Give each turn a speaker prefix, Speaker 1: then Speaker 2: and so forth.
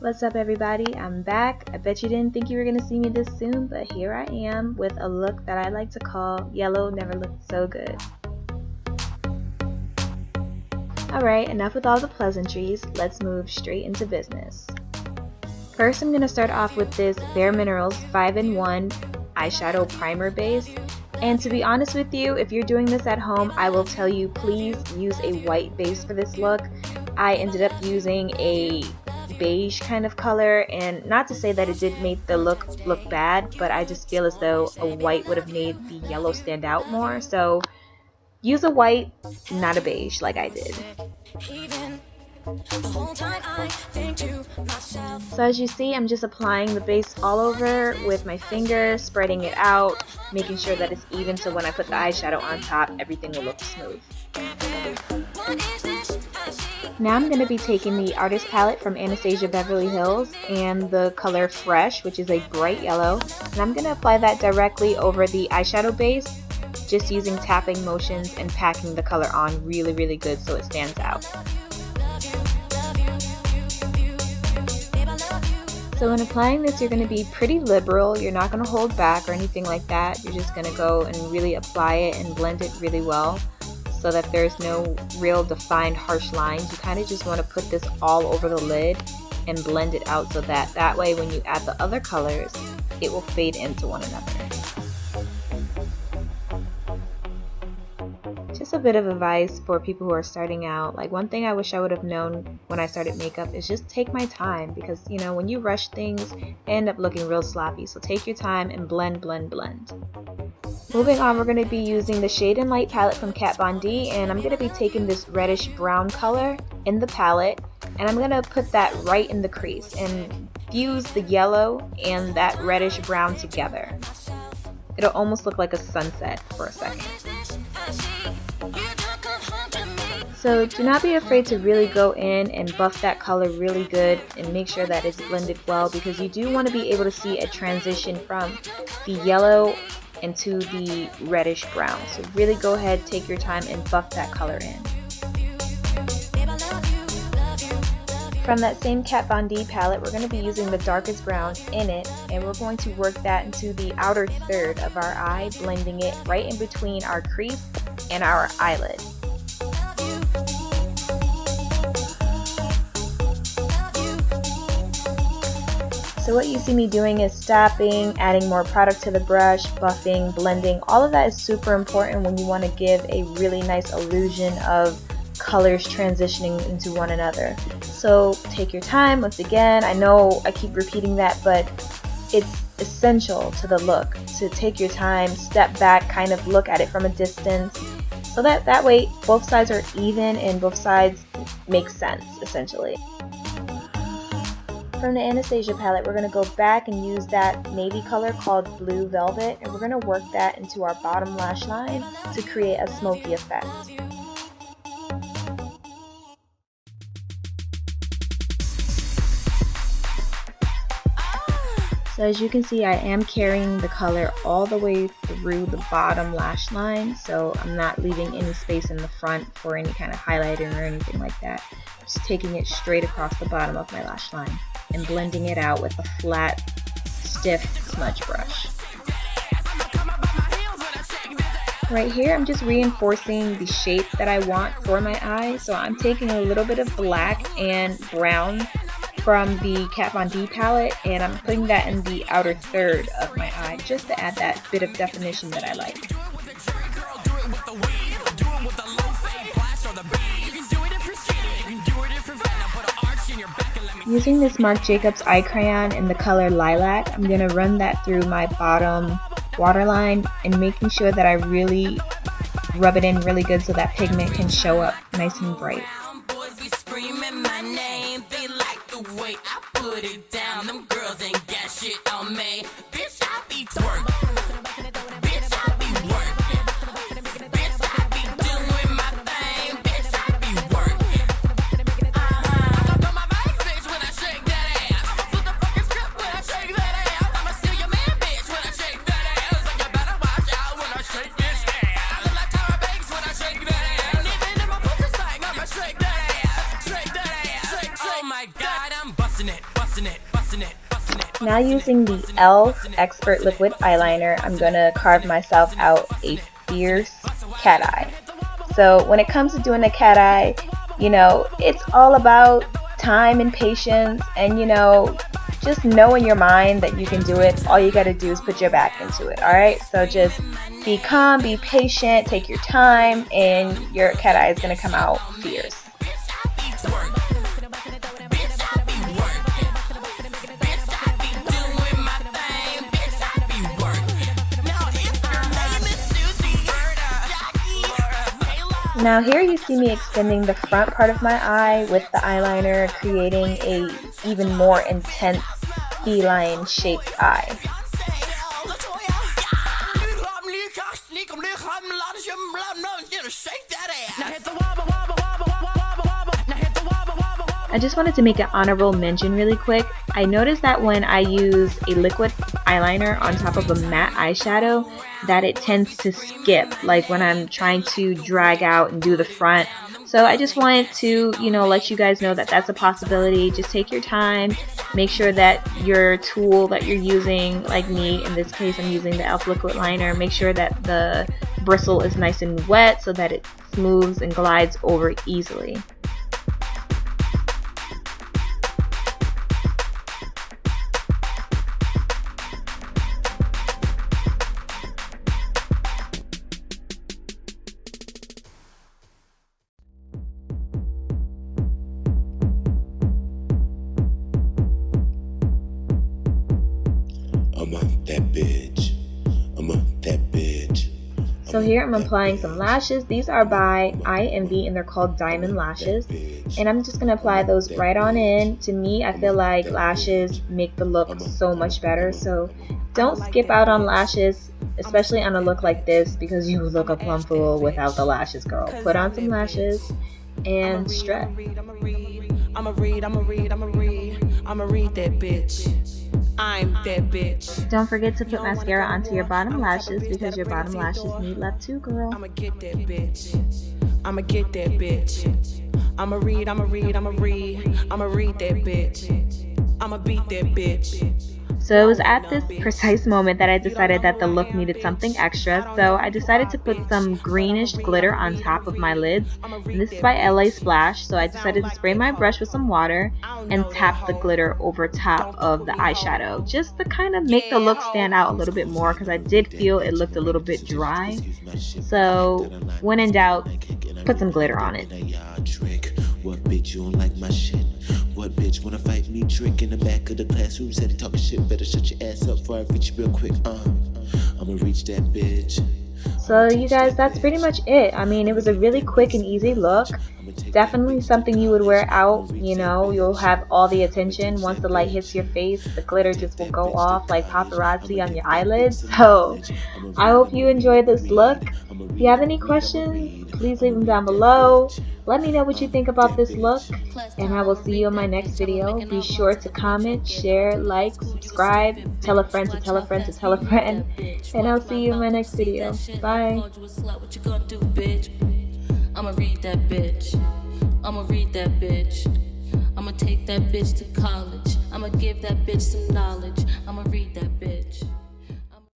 Speaker 1: What's up everybody, I'm back. I bet you didn't think you were gonna see me this soon, but here I am with a look that I like to call yellow never looked so good. Alright, enough with all the pleasantries, let's move straight into business. First I'm gonna start off with this Bare Minerals 5-in-1 eyeshadow primer base. And to be honest with you, if you're doing this at home, I will tell you please use a white base for this look. I ended up using a beige kind of color, and not to say that it did make the look bad, but I just feel as though a white would have made the yellow stand out more. So use a white, not a beige like I did. So as you see, I'm just applying the base all over with my finger, spreading it out, making sure that it's even so when I put the eyeshadow on top, everything will look smooth. Now I'm going to be taking the Artist Palette from Anastasia Beverly Hills and the color Fresh, which is a bright yellow, and I'm going to apply that directly over the eyeshadow base, just using tapping motions and packing the color on really good so it stands out. So when applying this, you're going to be pretty liberal. You're not going to hold back or anything like that. You're just going to go and really apply it and blend it really well so that there's no real defined harsh lines. You kind of just want to put this all over the lid and blend it out so that way when you add the other colors, it will fade into one another. Just a bit of advice for people who are starting out. Like, one thing I wish I would have known when I started makeup is just take my time, because you know when you rush things they end up looking real sloppy. So take your time and blend. Moving on, we're going to be using the Shade and Light palette from Kat Von D, and I'm going to be taking this reddish brown color in the palette and I'm going to put that right in the crease and fuse the yellow and that reddish brown together. It'll almost look like a sunset for a second. So do not be afraid to really go in and buff that color really good and make sure that it's blended well, because you do want to be able to see a transition from the yellow into the reddish brown. So really go ahead, take your time and buff that color in. From that same Kat Von D palette, we're going to be using the darkest brown in it, and we're going to work that into the outer third of our eye, blending it right in between our crease and our eyelid. So what you see me doing is stopping, adding more product to the brush, buffing, blending. All of that is super important when you want to give a really nice illusion of colors transitioning into one another. So take your time. Once again, I know I keep repeating that, but it's essential to the look to take your time, step back, kind of look at it from a distance, so that way both sides are even and both sides make sense, essentially. From the Anastasia palette, we're going to go back and use that navy color called Blue Velvet, and we're going to work that into our bottom lash line to create a smoky effect. So as you can see, I am carrying the color all the way through the bottom lash line, so I'm not leaving any space in the front for any kind of highlighting or anything like that. Just taking it straight across the bottom of my lash line and blending it out with a flat, stiff smudge brush. Right here, I'm just reinforcing the shape that I want for my eye, so I'm taking a little bit of black and brown from the Kat Von D palette, and I'm putting that in the outer third of my eye just to add that bit of definition that I like. Using this Marc Jacobs eye crayon in the color Lilac, I'm going to run that through my bottom waterline and making sure that I really rub it in really good so that pigment can show up nice and bright. Now using the e.l.f. Expert Liquid Eyeliner, I'm going to carve myself out a fierce cat eye. So when it comes to doing a cat eye, it's all about time and patience and, just know in your mind that you can do it. All you got to do is put your back into it, alright? So just be calm, be patient, take your time, and your cat eye is going to come out fierce. Now here you see me extending the front part of my eye with the eyeliner, creating a even more intense feline shaped eye. I just wanted to make an honorable mention really quick. I noticed that when I use a liquid eyeliner on top of a matte eyeshadow, that it tends to skip, like when I'm trying to drag out and do the front. So I just wanted to, let you guys know that that's a possibility. Just take your time, make sure that your tool that you're using, like me, in this case I'm using the e.l.f. liquid liner, make sure that the bristle is nice and wet so that it smooths and glides over easily. So here I'm applying some lashes. These are by IMV and they're called diamond lashes. And I'm just going to apply those right on in. To me, I feel like lashes make the look so much better. So don't skip out on lashes, especially on a look like this, because you look a plum fool without the lashes, girl. Put on some lashes and stretch. I'ma read that bitch. I'm that bitch. Don't forget to put mascara onto your bottom lashes because your bottom lashes need love too, girl. I'ma get that bitch. I'ma get that bitch. I'ma read that bitch. I'ma beat that bitch. So it was at this precise moment that I decided that the look needed something extra, so I decided to put some greenish glitter on top of my lids. And this is by LA Splash, so I decided to spray my brush with some water and tap the glitter over top of the eyeshadow, just to kind of make the look stand out a little bit more, because I did feel it looked a little bit dry. So when in doubt, put some glitter on it.
Speaker 2: What bitch you don't like my shit? What bitch wanna fight me? Trick in the back of the classroom, said he talking shit. Better shut your ass up before I reach you real quick. I'ma reach that bitch.
Speaker 1: So you guys, that's pretty much it. I mean, it was a really quick and easy look. Definitely something you would wear out. You'll have all the attention. Once the light hits your face, the glitter just will go off like paparazzi on your eyelids. So I hope you enjoyed this look. If you have any questions, please leave them down below. Let me know what you think about this look, and I will see you in my next video. Be sure to comment, share, like, subscribe, tell a friend to tell a friend to tell a friend, and I'll see you in my next video. Bye.
Speaker 3: I'ma read that bitch. I'ma read that bitch. I'ma take that bitch to college. I'ma give that bitch some knowledge. I'ma read that bitch.